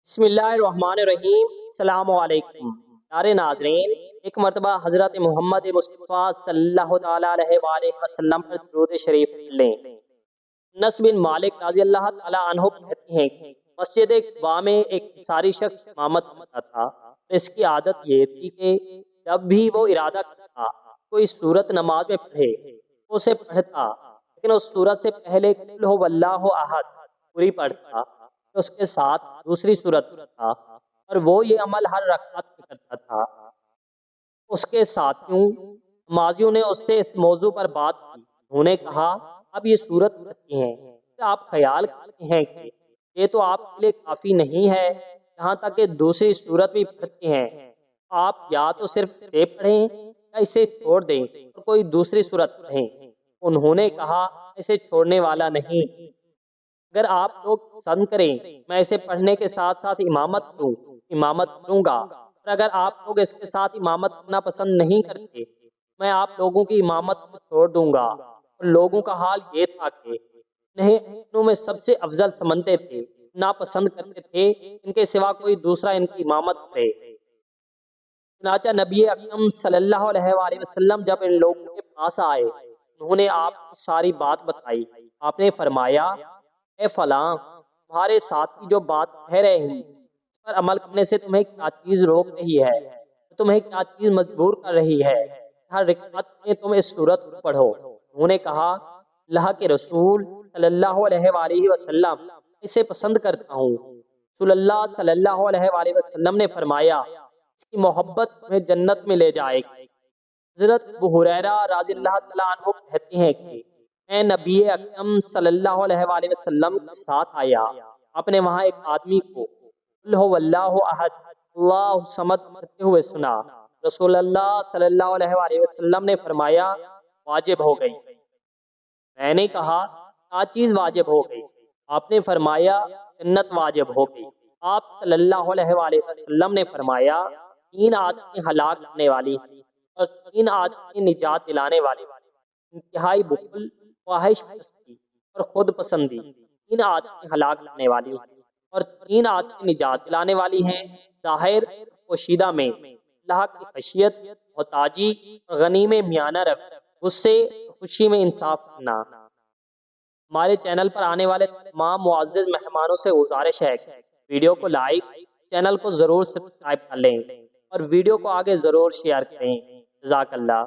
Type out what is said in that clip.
بسم اللہ الرحمن الرحیم۔ السلام علیکم پیارے ناظرین، ایک مرتبہ حضرت محمد مصطفیٰ صلی اللہ تعالیٰ علیہ وآلہ وسلم پر درود شریف لیں۔ انس بن مالک رضی اللہ تعالیٰ عنہ کہتے ہیں کہ مسجد قباء میں ایک انصاری شخص امامت کرتا تھا۔ اس کی عادت یہ تھی کہ جب بھی وہ ارادہ کرتا کوئی سورت نماز میں پڑھے اسے پڑھتا، لیکن اس سورت سے پہلے قل ھو اللہ احد پوری پڑھتا، اس کے ساتھ دوسری سورت تھا، اور وہ یہ عمل ہر رکعت میں کرتا تھا۔ اس کے ساتھیوں نمازیوں نے اس سے اس موضوع پر بات کی۔ انہوں نے کہا اب یہ سورت پڑھتے ہیں، کیا آپ خیال کرتے ہیں کہ یہ تو آپ کے لیے کافی نہیں ہے، یہاں تک کہ دوسری سورت بھی پڑھتے ہیں؟ آپ یا تو صرف اسے پڑھیں یا اسے چھوڑ دیں اور کوئی دوسری سورت پڑھیں۔ انہوں نے کہا اسے چھوڑنے والا نہیں، اگر آپ لوگ پسند کریں میں اسے پڑھنے کے ساتھ ساتھ امامت کروں گا، اور اگر آپ لوگ اس کے ساتھ امامت کرنا پسند نہیں کرتے میں آپ لوگوں کی امامت کو چھوڑ دوں گا۔ اور لوگوں کا حال یہ تھا کہ انہوں میں سب سے افضل سمجھتے تھے، ناپسند کرتے تھے ان کے سوا کوئی دوسرا ان کی امامت کرے۔ چنانچہ نبی اکرم صلی اللہ علیہ وآلہ وسلم جب ان لوگوں کے پاس آئے، انہوں نے آپ کو ساری بات بتائی۔ آپ نے فرمایا اے فلاں، تمہارے ساتھی جو بات کہہ رہے ہیں اس پر عمل کرنے سے تمہیں کیا چیز روک رہی ہے، تمہیں کیا چیز مجبور کر رہی ہے؟ ہر رکعت میں تم اس سورت کو پڑھو۔ انہوں نے کہا اللہ کے رسول صلی اللہ علیہ وآلہ وسلم اسے پسند کرتا ہوں۔ رسول اللہ صلی اللہ علیہ وآلہ وسلم نے فرمایا اس کی محبت تمہیں جنت میں لے جائے گی۔ حضرت ابو ہریرہ رضی اللہ تعالیٰ عنہ کہتے ہیں کہ میں نبی اکرم صلی اللہ علیہ وآلہ وسلم کے ساتھ آیا، آپ نے وہاں ایک آدمی کو قل ھو اللہ احد اللہ الصمد پڑھتے ہوئے سنا۔ رسول اللہ صلی اللہ علیہ وآلہ وسلم نے فرمایا واجب ہو گئی۔ میں نے کہا کیا چیز واجب ہو گئی؟ آپ نے فرمایا جنت واجب ہو گئی۔ آپ صلی اللہ علیہ وآلہ وسلم نے فرمایا تین عادتیں ہلاک کرنے والی ہیں اور تین عادتیں نجات دلانے والی ہیں: انتہائی بخل، خواہش پرستی اور خود پسندی۔ تین عادتیں ہلاک کرنے والی ہیں اور تین عادتیں نجات دلانے والی ہیں: ظاہر پوشیدہ میں، اللہ کی خشیت، محتاجی اور غنی میں میانہ روی، غصے اور خوشی میں انصاف کرنا۔ ہمارے چینل پر آنے والے تمام معزز مہمانوں سے گزارش ہے کہ ویڈیو کو لائک، چینل کو ضرور سبسکرائب کر لیں اور ویڈیو کو آگے ضرور شیئر کریں۔ جزاک اللہ۔